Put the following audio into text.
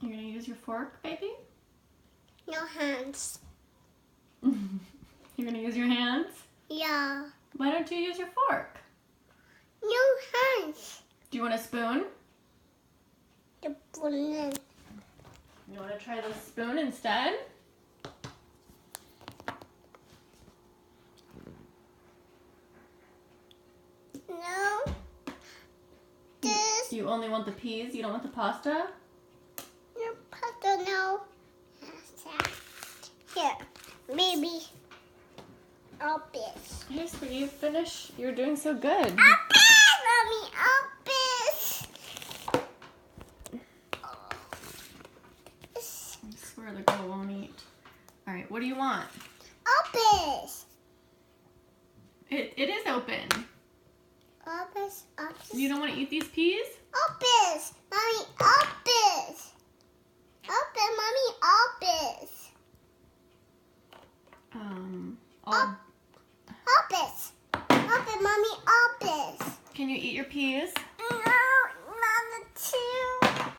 You're gonna use your fork, baby? No hands. You're gonna use your hands? Yeah. Why don't you use your fork? No hands. Do you want a spoon? The balloon. You want to try the spoon instead? No. This. You only want the peas? You don't want the pasta? No pasta. No. Here, baby. Open. Hey, sweetie, finish. You're doing so good. Open, mommy. Open. I swear the girl won't eat. All right, what do you want? Open. It is open. Open. You don't want to eat these peas? Open. Mommy, open. Open, mommy, open. I'll- Open. Open, mommy, open. Can you eat your peas? No, not the two.